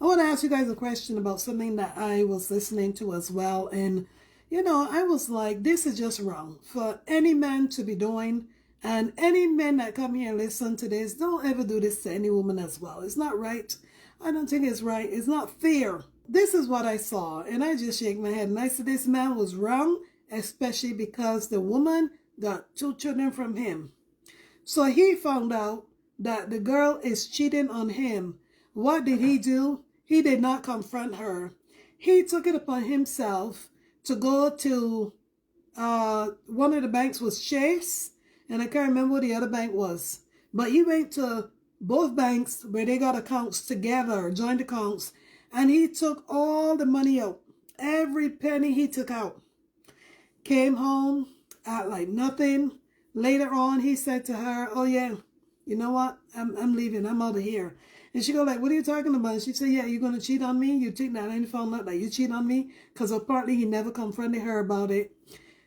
I want to ask you guys a question about something that I was listening to as well. And, I was like, this is just wrong for any man to be doing. And any men that come here and listen to this, don't ever do this to any woman as well. It's not right. I don't think it's right. It's not fair. This is what I saw. And I just shake my head. And I said, this man was wrong, especially because the woman got 2 children from him. So he found out that the girl is cheating on him. What did he do? He did not confront her. He took it upon himself to go to one of the banks was Chase, and I can't remember what the other bank was. But he went to both banks where they got accounts together, joint accounts, and he took all the money out. Every penny he took out. Came home, act like nothing. Later on, he said to her, oh yeah, you know what? I'm leaving. I'm out of here. And she go like, what are you talking about? And she said, yeah, you're going to cheat on me? You think that I ain't found out that you cheat on me? Because apparently he never confronted her about it.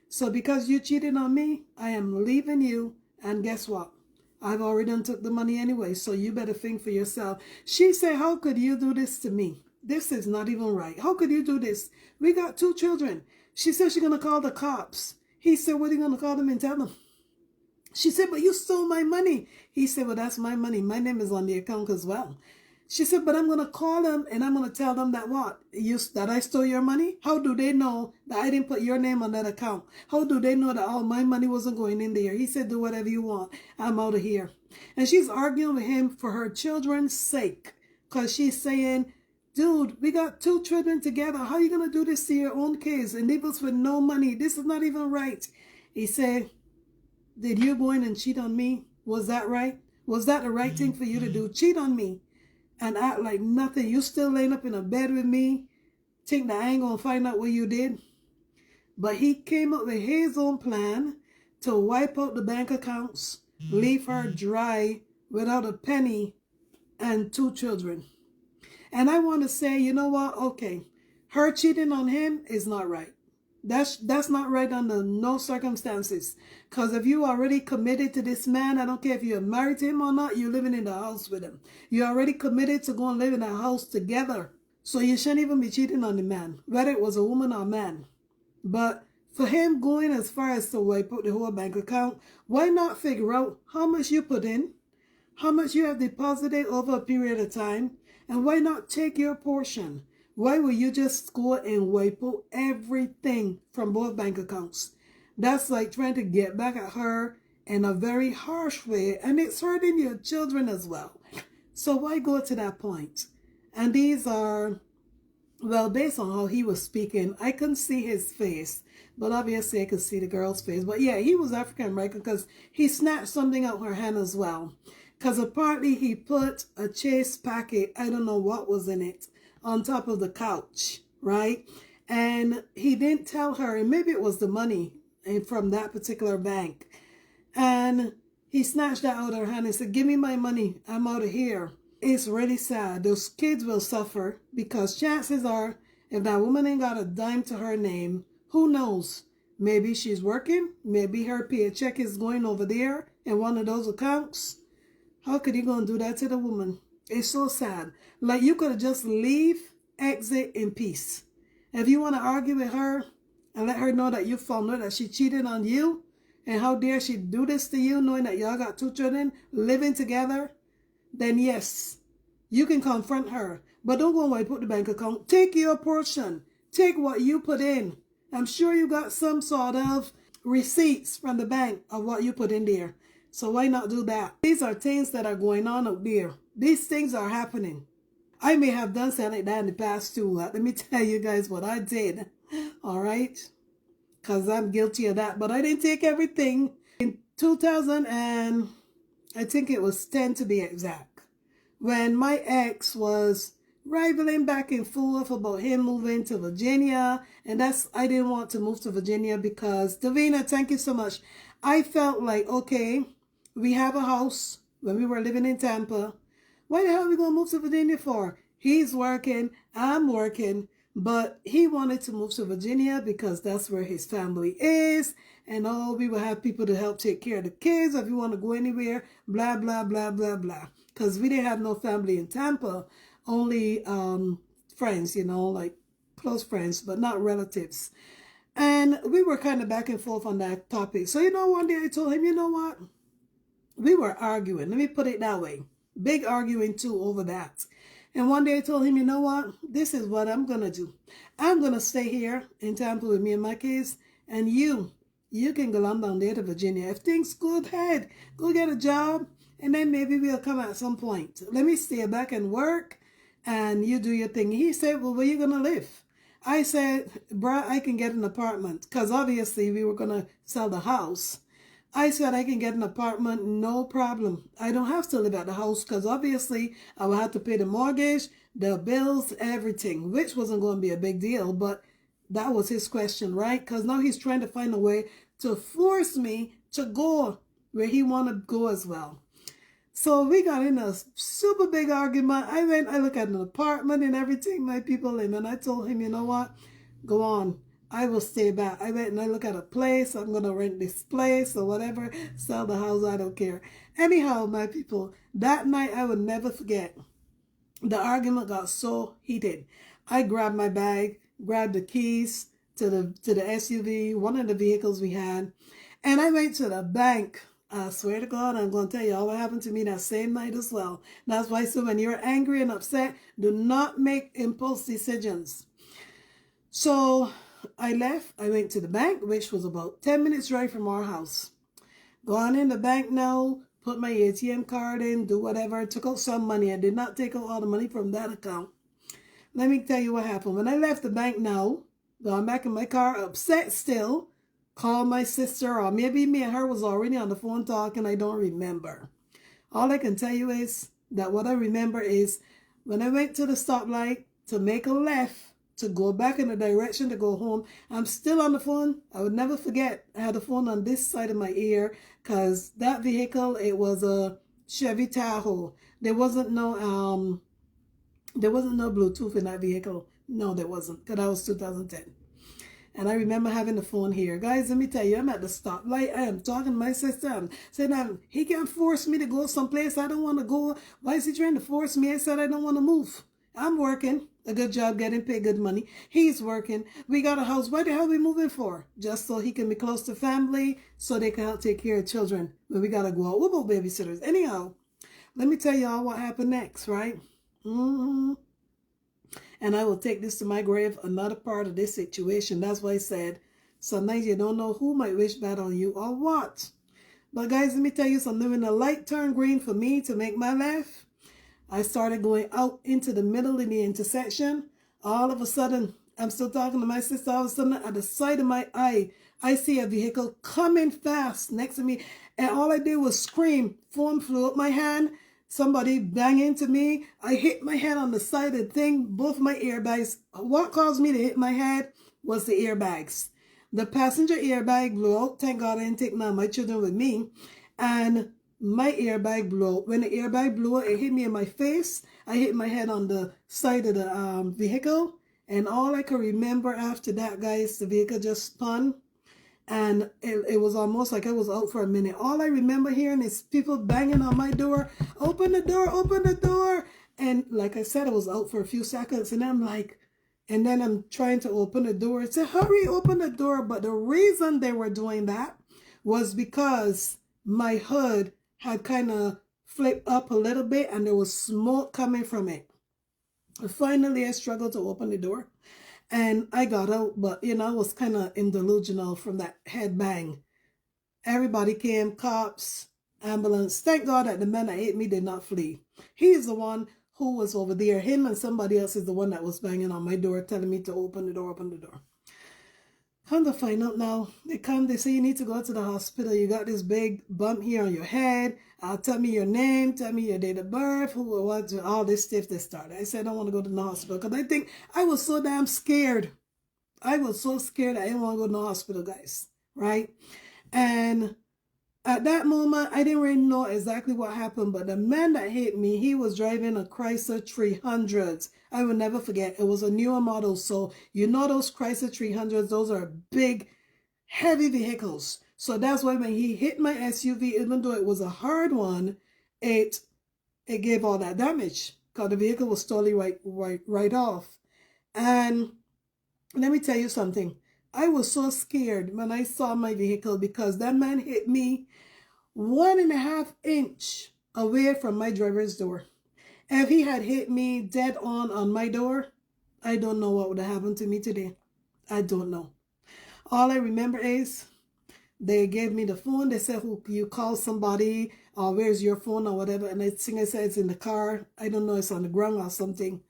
So because you cheated on me, I am leaving you. And guess what? I've already done took the money anyway. So you better think for yourself. She said, how could you do this to me? This is not even right. How could you do this? We got 2 children. She said she's going to call the cops. He said, what are you going to call them and tell them? She said, but you stole my money. He said, well, that's my money. My name is on the account as well. She said, but I'm going to call them and I'm going to tell them that what? That I stole your money? How do they know that I didn't put your name on that account? How do they know that all my money wasn't going in there? He said, do whatever you want. I'm out of here. And she's arguing with him for her children's sake. Because she's saying, dude, we got 2 children together. How are you going to do this to your own kids and leave us with no money? This is not even right. He said, did you go in and cheat on me? Was that right? Was that the right thing for you to do? Cheat on me and act like nothing. You still laying up in a bed with me. Think that I ain't going to find out what you did. But he came up with his own plan to wipe out the bank accounts, leave her dry without a penny and 2 children. And I want to say, you know what? Okay, her cheating on him is not right. That's not right under no circumstances. Because if you already committed to this man, I don't care if you're married to him or not, you're living in the house with him. You're already committed to go and live in a house together. So you shouldn't even be cheating on the man, whether it was a woman or a man. But for him going as far as to wipe out the whole bank account, why not figure out how much you put in, how much you have deposited over a period of time, and why not take your portion? Why will you just go and wipe out everything from both bank accounts? That's like trying to get back at her in a very harsh way, and it's hurting your children as well. So why go to that point? And these are, well, based on how he was speaking, I couldn't see his face, but obviously I could see the girl's face. But yeah, he was African American because he snatched something out her hand as well. Because apparently he put a Chase packet, I don't know what was in it, on top of the couch, right? And he didn't tell her, and maybe it was the money from that particular bank. And he snatched that out of her hand and said, give me my money, I'm out of here. It's really sad. Those kids will suffer because chances are, if that woman ain't got a dime to her name, who knows? Maybe she's working, maybe her paycheck is going over there in one of those accounts. How could you go and do that to the woman? It's so sad. Like, you could have just leave, exit in peace. If you want to argue with her and let her know that you found out that she cheated on you, and how dare she do this to you, knowing that y'all got 2 children living together, then yes, you can confront her. But don't go and wipe out the bank account. Take your portion. Take what you put in. I'm sure you got some sort of receipts from the bank of what you put in there. So why not do that? These are things that are going on out there. These things are happening. I may have done something like that in the past too. Let me tell you guys what I did. All right? Because I'm guilty of that. But I didn't take everything. In 2000 and I think it was 10 to be exact, when my ex was rivaling back and forth about him moving to Virginia. And I didn't want to move to Virginia because, Davina, thank you so much. I felt like, okay, we have a house when we were living in Tampa. Why the hell are we going to move to Virginia for? He's working, I'm working, but he wanted to move to Virginia because that's where his family is. And we will have people to help take care of the kids if you want to go anywhere, blah, blah, blah, blah, blah. Because we didn't have no family in Tampa. only friends, like close friends, but not relatives. And we were kind of back and forth on that topic. So, one day I told him, you know what? We were arguing. Let me put it that way. Big arguing too over that. And one day I told him, you know what? This is what I'm going to do. I'm going to stay here in Tampa with me and my kids. And you can go on down there to Virginia. If things go ahead, go get a job. And then maybe we'll come at some point. Let me stay back and work. And you do your thing. He said, well, where you going to live? I said, bruh, I can get an apartment. Because obviously we were going to sell the house. I said I can get an apartment, no problem. I don't have to live at the house because obviously I will have to pay the mortgage, the bills, everything, which wasn't going to be a big deal. But that was his question, right? Because now he's trying to find a way to force me to go where he want to go as well. So we got in a super big argument. I looked at an apartment and everything my people in, and I told him, you know what? Go on. I will stay back. I went and I look at a place. I'm going to rent this place or whatever. Sell the house. I don't care. Anyhow, my people, that night I will never forget. The argument got so heated. I grabbed my bag, grabbed the keys to the SUV, one of the vehicles we had, and I went to the bank. I swear to God, I'm going to tell you all what happened to me that same night as well. That's why, so when you're angry and upset, do not make impulse decisions. So I left. I went to the bank, which was about 10 minutes drive from our house. Gone in the bank now, put my ATM card in, do whatever. Took out some money. I did not take out all the money from that account. Let me tell you what happened. When I left the bank now, gone back in my car, upset still, called my sister, or maybe me and her was already on the phone talking. I don't remember. All I can tell you is that what I remember is when I went to the stoplight to make a left, to go back in the direction to go home, I'm still on the phone. I would never forget. I had the phone on this side of my ear because that vehicle, it was a Chevy Tahoe. There wasn't no Bluetooth in that vehicle. No, there wasn't, because that was 2010. And I remember having the phone here. Guys, let me tell you, I'm at the stoplight. I am talking to my sister. I'm saying, he can't force me to go someplace I don't want to go. Why is he trying to force me? I said I don't want to move. I'm working. A good job, getting paid good money. He's working. We got a house. What the hell are we moving for? Just so he can be close to family, so they can help take care of children when we got to go out. We're both babysitters. Anyhow, let me tell y'all what happened next, right? And I will take this to my grave, another part of this situation. That's why I said, sometimes you don't know who might wish bad on you or what. But guys, let me tell you something. When the light turned green for me to make my left, I started going out into the middle of the intersection. All of a sudden, I'm still talking to my sister. All of a sudden, at the side of my eye, I see a vehicle coming fast next to me. And all I did was scream. Phone flew up my hand. Somebody banged into me. I hit my head on the side of the thing, both my airbags. What caused me to hit my head was the airbags. The passenger airbag blew out. Thank God I didn't take none of my children with me. And my airbag blew out. When the airbag blew out, it hit me in my face. I hit my head on the side of the vehicle. And all I could remember after that, guys, the vehicle just spun. And it was almost like I was out for a minute. All I remember hearing is people banging on my door. Open the door, open the door. And like I said, I was out for a few seconds. And I'm like, and then I'm trying to open the door. I said, hurry, open the door. But the reason they were doing that was because my hood had kind of flipped up a little bit and there was smoke coming from it. Finally, I struggled to open the door. And I got out, but, I was kind of in delusional from that head bang. Everybody came, cops, ambulance. Thank God that the man that hit me did not flee. He is the one who was over there. Him and somebody else is the one that was banging on my door, telling me to open the door, open the door. Come to find out now, they say you need to go to the hospital. You got this big bump here on your head. Tell me your name, tell me your date of birth, who, what, all this stuff they started. I said I don't want to go to the hospital because I think I was so damn scared. I was so scared I didn't want to go to the hospital, guys, right? And at that moment, I didn't really know exactly what happened, but the man that hit me, he was driving a Chrysler 300. I will never forget. It was a newer model. So those Chrysler 300s, those are big, heavy vehicles. So that's why when he hit my SUV, even though it was a hard one, it gave all that damage. because the vehicle was totally right off. And let me tell you something. I was so scared when I saw my vehicle because that man hit me 1.5 inch away from my driver's door. If he had hit me dead on my door, I don't know what would have happened to me today. I don't know. All I remember is they gave me the phone. They said, "Who you call somebody, or where's your phone," or whatever. And I think I said it's in the car. I don't know, it's on the ground or something.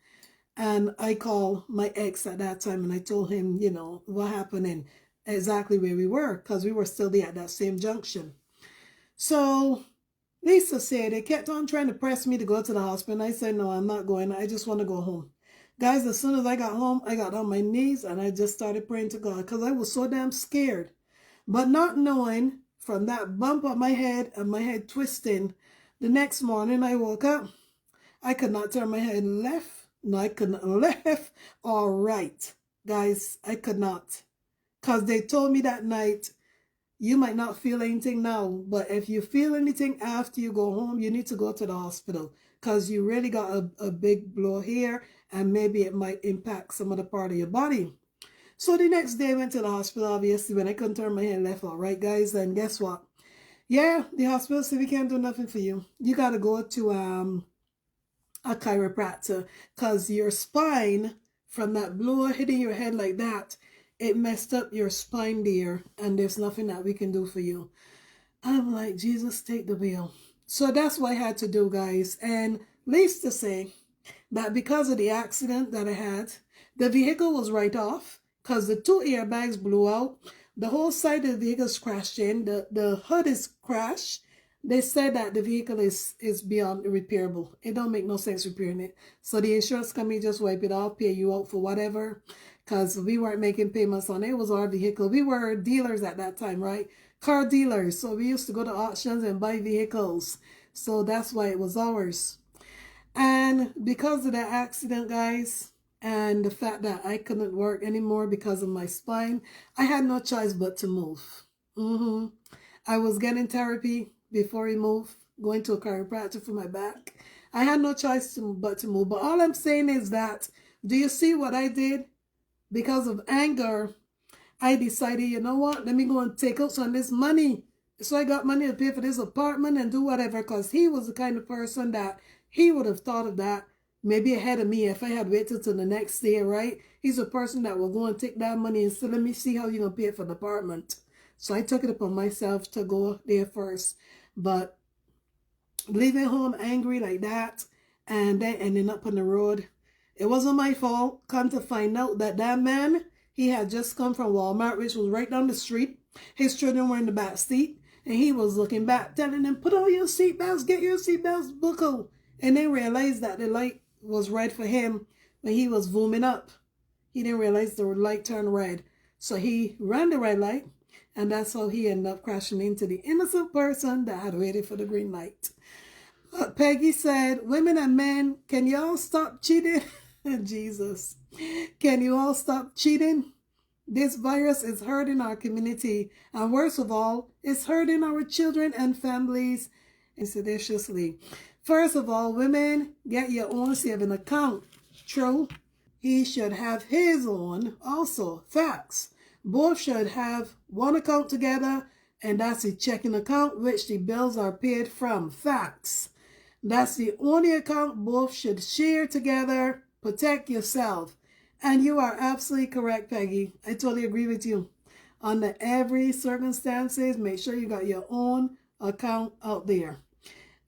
And I called my ex at that time and I told him, you know, what happened and exactly where we were, because we were still there at that same junction. So Lisa said they kept on trying to press me to go to the hospital. I said, no, I'm not going. I just want to go home. Guys, as soon as I got home, I got on my knees and I just started praying to God because I was so damn scared. But not knowing, from that bump on my head and my head twisting, the next morning I woke up, I could not turn my head left. No, I couldn't left or right. Guys, I could not. Because they told me that night, you might not feel anything now, but if you feel anything after you go home, you need to go to the hospital because you really got a big blow here and maybe it might impact some other part of your body. So the next day I went to the hospital, obviously, when I couldn't turn my head left or right, guys. And guess what? Yeah, the hospital said we can't do nothing for you. You got to go to a chiropractor because your spine, from that blow hitting your head like that, it messed up your spine there and there's nothing that we can do for you. I'm like, Jesus, take the wheel. So that's what I had to do, guys. And least to say that because of the accident that I had, the vehicle was right off because the 2 airbags blew out. The whole side of the vehicle is crashed in. The hood is crashed. They said that the vehicle is beyond repairable. It don't make no sense repairing it. So the insurance company just wipe it off, pay you out for whatever, because we weren't making payments on it. It was our vehicle. We were dealers at that time, right? Car dealers. So we used to go to auctions and buy vehicles. So that's why it was ours. And because of that accident, guys, and the fact that I couldn't work anymore because of my spine, I had no choice but to move. I was getting therapy before we moved, going to a chiropractor for my back. I had no choice but to move. But all I'm saying is that, do you see what I did? Because of anger, I decided, you know what? Let me go and take out some of this money. So I got money to pay for this apartment and do whatever, because he was the kind of person that he would have thought of that maybe ahead of me if I had waited till the next day, right? He's a person that will go and take that money and say, let me see how you're going to pay for the apartment. So I took it upon myself to go there first. But leaving home angry like that and then ending up on the road, it wasn't my fault. Come to find out that that man, he had just come from Walmart, which was right down the street. His children were in the back seat, and he was looking back, telling them, put on your seatbelts, get your seatbelts buckled. And then realized that the light was red for him when he was zooming up. He didn't realize the light turned red. So he ran the red light, and that's how he ended up crashing into the innocent person that had waited for the green light. But Peggy said, women and men, can you all stop cheating? Jesus. Can you all stop cheating? This virus is hurting our community. And worst of all, it's hurting our children and families seditiously. First of all, women, get your own saving account. True. He should have his own also. Facts. Both should have one account together, and that's the checking account which the bills are paid from. Facts. That's the only account both should share together. Protect yourself. And you are absolutely correct, Peggy. I totally agree with you. Under every circumstances, make sure you got your own account out there.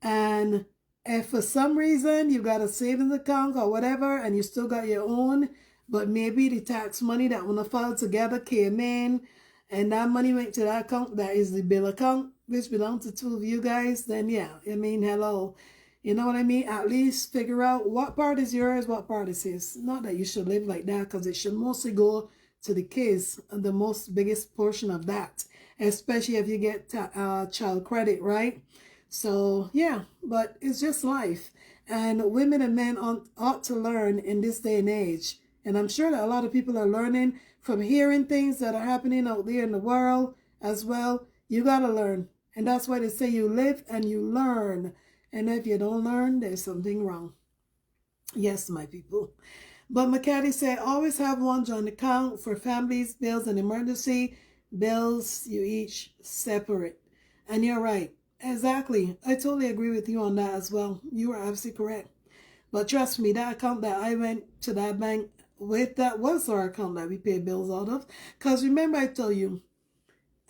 And if for some reason you got a savings account or whatever and you still got your own, but maybe the tax money that when the filed together came in and that money went to that account, that is the bill account, which belongs to two of you guys, then yeah, I mean, hello. You know what I mean? At least figure out what part is yours, what part is his. Not that you should live like that, because it should mostly go to the kids, the most biggest portion of that, especially if you get child credit, right? So yeah, but it's just life. And women and men ought to learn in this day and age. And I'm sure that a lot of people are learning from hearing things that are happening out there in the world as well. You got to learn. And that's why they say you live and you learn. And if you don't learn, there's something wrong. Yes, my people. But McCaddy said, always have one joint account for families, bills, and emergency bills. You each separate. And you're right. Exactly. I totally agree with you on that as well. You are absolutely correct. But trust me, that account that I went to that bank with, that was our account that we paid bills out of. Because remember, I told you,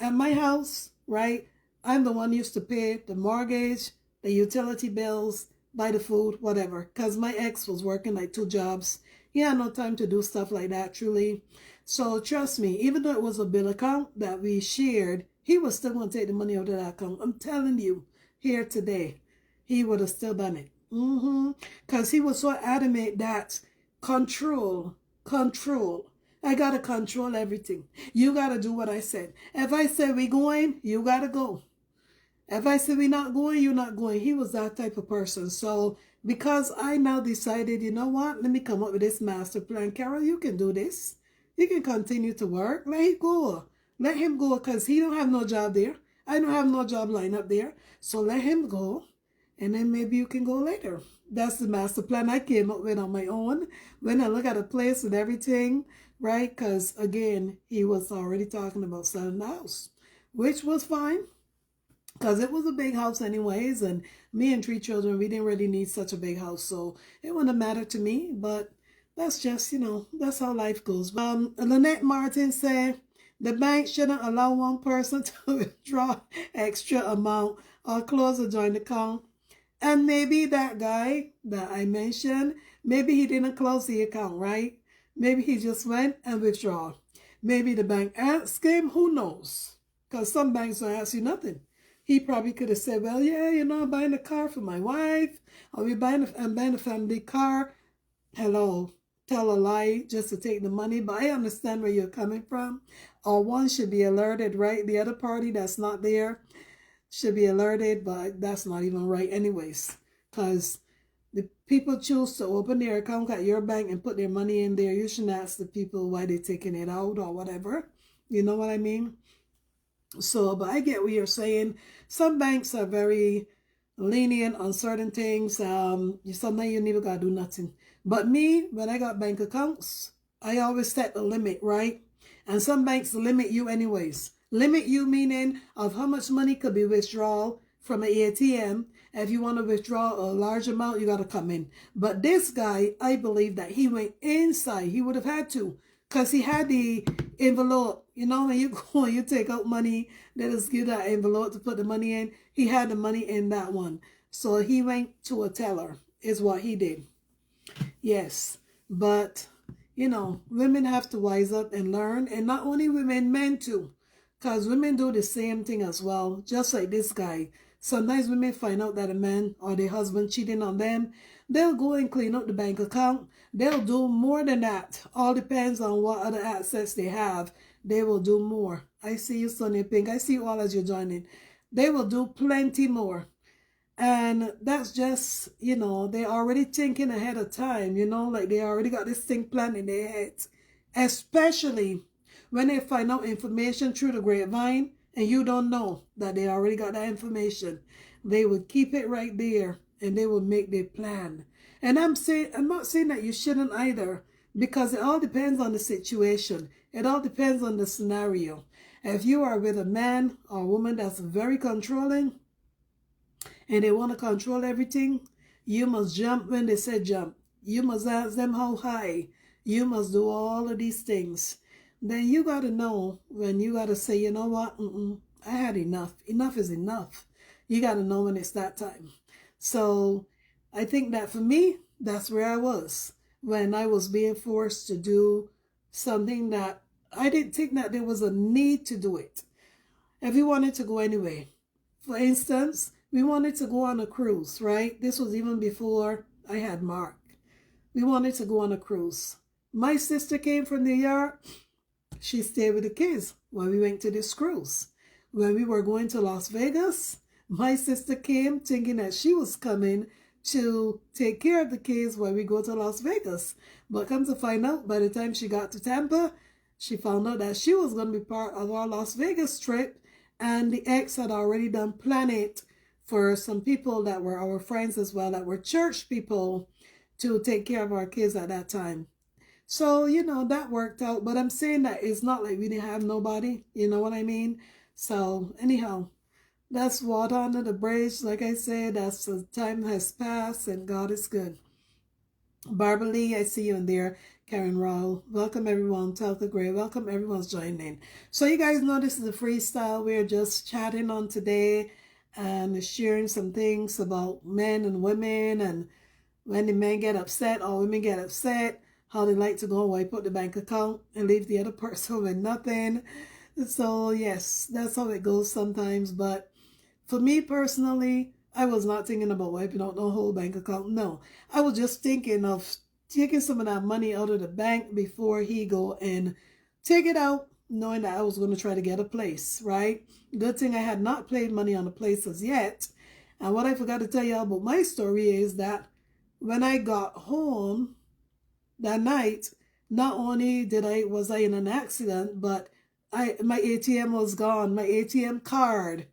at my house, right, I'm the one used to pay the mortgage, the utility bills, buy the food, whatever. Because my ex was working like 2 jobs. He had no time to do stuff like that, truly. So trust me, even though it was a bill account that we shared, he was still going to take the money out of that account. I'm telling you, here today, he would have still done it. Because he was so adamant that control, control. I gotta control everything. You gotta do what I said. If I say we going, you gotta go. If I say we not going, you're not going. He was that type of person. So because I now decided, you know what? Let me come up with this master plan. Carol, you can do this. You can continue to work. Let him go. Let him go because he don't have no job there. I don't have no job lined up there. So let him go. And then maybe you can go later. That's the master plan I came up with on my own. When I look at a place and everything, right? Because again, he was already talking about selling the house, which was fine because it was a big house anyways, and me and 3 children, we didn't really need such a big house, so it wouldn't matter to me. But that's just, that's how life goes. Lynette Martin said the bank shouldn't allow one person to withdraw extra amount or close a joint account. And maybe that guy that I mentioned, maybe he didn't close the account, right? Maybe he just went and withdraw. Maybe the bank asked him, who knows? Because some banks don't ask you nothing. He probably could have said, well, yeah, I'm buying a car for my wife. Or I'm buying a family car. Hello, tell a lie just to take the money. But I understand where you're coming from. Or one should be alerted, right? The other party that's not there should be alerted, but that's not even right anyways. Because the people choose to open their account at your bank and put their money in there. You shouldn't ask the people why they're taking it out or whatever. You know what I mean? So, but I get what you're saying. Some banks are very lenient on certain things. Sometimes you never gotta do nothing. But me, when I got bank accounts, I always set a limit, right? And some banks limit you anyways. Limit you meaning of how much money could be withdrawn from an ATM. If you want to withdraw a large amount, you got to come in. But this guy, I believe that he went inside. He would have had to because he had the envelope. When you go and you take out money, they just give that envelope to put the money in. He had the money in that one. So he went to a teller is what he did. Yes. But, women have to wise up and learn. And not only women, men too. Because women do the same thing as well, just like this guy. Sometimes women find out that a man or their husband cheating on them. They'll go and clean up the bank account. They'll do more than that. All depends on what other assets they have. They will do more. I see you, Sonia Pink. I see you all as you're joining. They will do plenty more. And that's just, they're already thinking ahead of time, like they already got this thing planned in their heads. Especially when they find out information through the grapevine and you don't know that they already got that information, they would keep it right there and they will make their plan. And I'm not saying that you shouldn't either, because it all depends on the situation. It all depends on the scenario. If you are with a man or a woman that's very controlling and they want to control everything, you must jump when they say jump. You must ask them how high. You must do all of these things. Then you got to know when you got to say, you know what, I had enough. Enough is enough. You got to know when it's that time. So I think that for me, that's where I was when I was being forced to do something that I didn't think that there was a need to do it. If we wanted to go anyway, for instance, we wanted to go on a cruise, right? This was even before I had Mark. We wanted to go on a cruise. My sister came from New York. She stayed with the kids when we went to this cruise. When we were going to Las Vegas, my sister came thinking that she was coming to take care of the kids when we go to Las Vegas. But come to find out, by the time she got to Tampa, she found out that she was going to be part of our Las Vegas trip. And the ex had already done planned it for some people that were our friends as well, that were church people, to take care of our kids at that time. So, that worked out. But I'm saying that it's not like we didn't have nobody. You know what I mean? So, anyhow, that's water under the bridge. Like I said, that's the time has passed and God is good. Barbara Lee, I see you in there. Karen Rowell. Welcome everyone. Telka Gray. Welcome everyone's joining in. So you guys know this is a freestyle. We're just chatting on today and sharing some things about men and women and when the men get upset or women get upset, how they like to go wipe out the bank account and leave the other person with nothing. So yes, that's how it goes sometimes. But for me personally, I was not thinking about wiping out the whole bank account. No, I was just thinking of taking some of that money out of the bank before he go and take it out, knowing that I was going to try to get a place, right? Good thing I had not paid money on the places yet. And what I forgot to tell you about my story is that when I got home that night, not only was I in an accident, but my ATM was gone, my ATM card.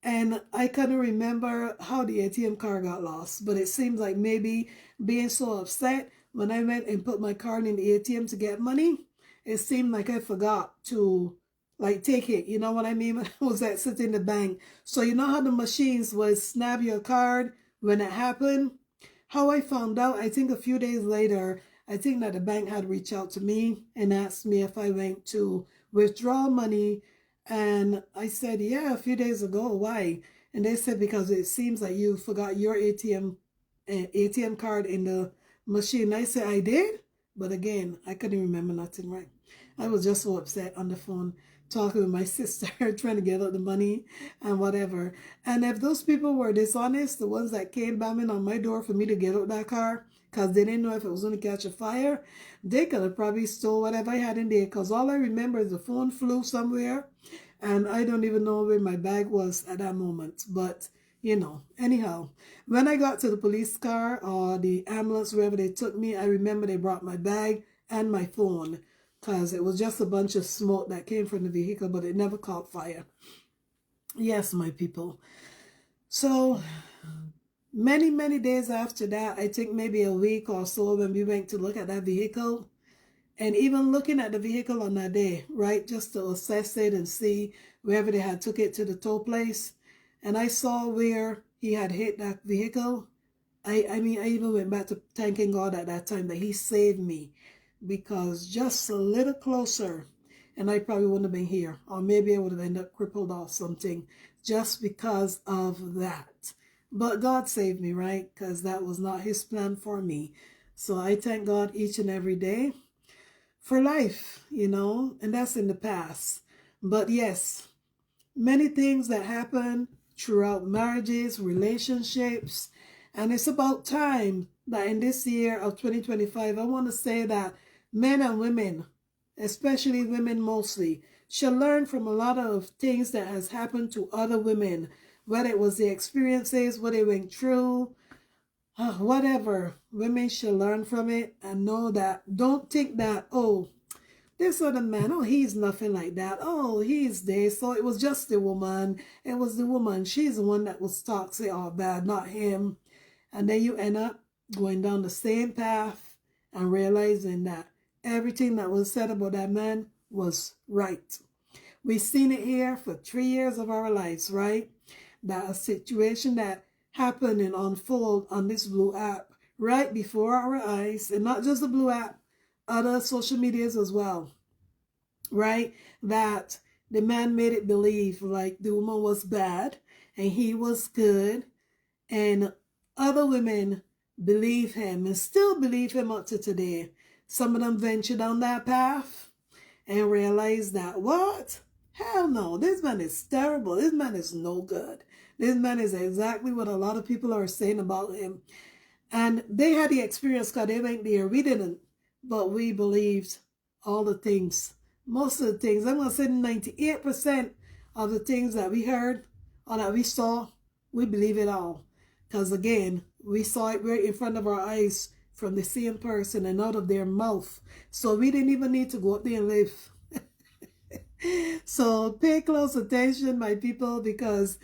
And I couldn't remember how the ATM card got lost, but it seems like maybe being so upset when I went and put my card in the ATM to get money, it seemed like I forgot to take it. You know what I mean? When I was at sitting in the bank. So you know how the machines would snap your card when it happened? How I found out, I think a few days later, I think that the bank had reached out to me and asked me if I went to withdraw money. And I said, yeah, a few days ago. Why? And they said, because it seems like you forgot your ATM card in the machine. I said, I did? But again, I couldn't remember nothing, right? I was just so upset on the phone talking with my sister, trying to get out the money and whatever. And if those people were dishonest, the ones that came banging on my door for me to get out that car, because they didn't know if it was going to catch a fire, they could have probably stole whatever I had in there. Because all I remember is the phone flew somewhere, and I don't even know where my bag was at that moment. But, anyhow, when I got to the police car or the ambulance, wherever they took me, I remember they brought my bag and my phone, because it was just a bunch of smoke that came from the vehicle, but it never caught fire. Yes, my people. So many, many days after that, I think maybe a week or so, when we went to look at that vehicle, and even looking at the vehicle on that day, right, just to assess it and see wherever they had took it to the tow place, and I saw where he had hit that vehicle. I mean, I even went back to thanking God at that time that he saved me, because just a little closer and I probably wouldn't have been here, or maybe I would have ended up crippled or something just because of that. But God saved me, right? Because that was not his plan for me. So I thank God each and every day for life, and that's in the past. But yes, many things that happen throughout marriages, relationships, and it's about time that in this year of 2025, I want to say that men and women, especially women mostly, should learn from a lot of things that has happened to other women, whether it was the experiences, what they went through, whatever. Women should learn from it and know that, don't think that, oh, this other man, oh, he's nothing like that. Oh, he's there. So it was just the woman. It was the woman. She's the one that was toxic or bad, not him. And then you end up going down the same path and realizing that everything that was said about that man was right. We've seen it here for 3 years of our lives, right? That a situation that happened and unfold on this Blue app right before our eyes, and not just the Blue app, other social medias as well, right? That the man made it believe like the woman was bad and he was good, and other women believe him and still believe him up to today. Some of them venture down that path and realize that, what? Hell no, this man is terrible. This man is no good. This man is exactly what a lot of people are saying about him. And they had the experience because they went there. We didn't, but we believed all the things. Most of the things, I'm going to say 98% of the things that we heard or that we saw, we believe it all. Because again, we saw it right in front of our eyes from the same person and out of their mouth. So we didn't even need to go up there and live. So pay close attention, my people, because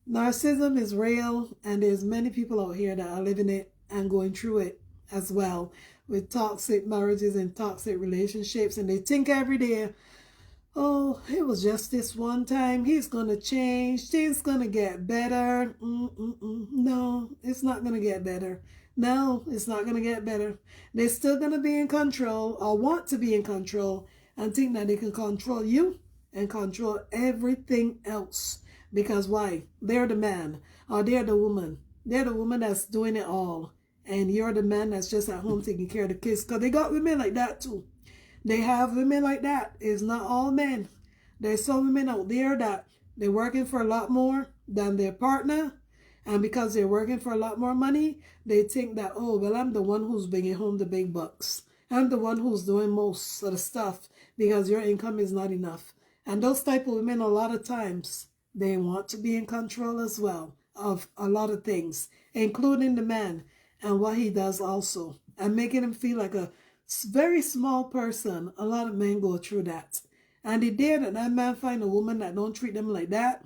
narcissism is real and there's many people out here that are living it and going through it. as well with toxic marriages and toxic relationships, and they think every day, oh, it was just this one time. He's gonna change. Things gonna get better. No, it's not gonna get better. No, it's not gonna get better. They're still gonna be in control or want to be in control and think that they can control you and control everything else. Because why? They're the man or they're the woman. They're the woman that's doing it all. And you're the man that's just at home taking care of the kids. Because they got women like that too. They have women like that. It's not all men. There's some women out there that they're working for a lot more than their partner. And because they're working for a lot more money, they think that, oh, well, I'm the one who's bringing home the big bucks. I'm the one who's doing most of the stuff because your income is not enough. And those type of women, a lot of times, they want to be in control as well of a lot of things, including the man and what he does also. And making him feel like a very small person. A lot of men go through that. And the day that that man find a woman that don't treat them like that,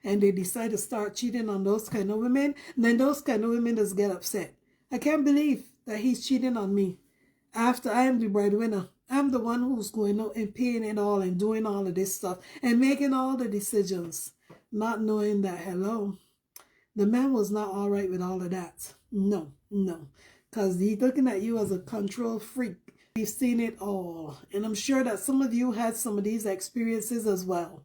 and they decide to start cheating on those kind of women, then those kind of women just get upset. I can't believe that he's cheating on me after I am the breadwinner. I'm the one who's going out and paying it all and doing all of this stuff and making all the decisions, not knowing that, hello, the man was not all right with all of that. No, because he's looking at you as a control freak. We've seen it all. And I'm sure that some of you had some of these experiences as well.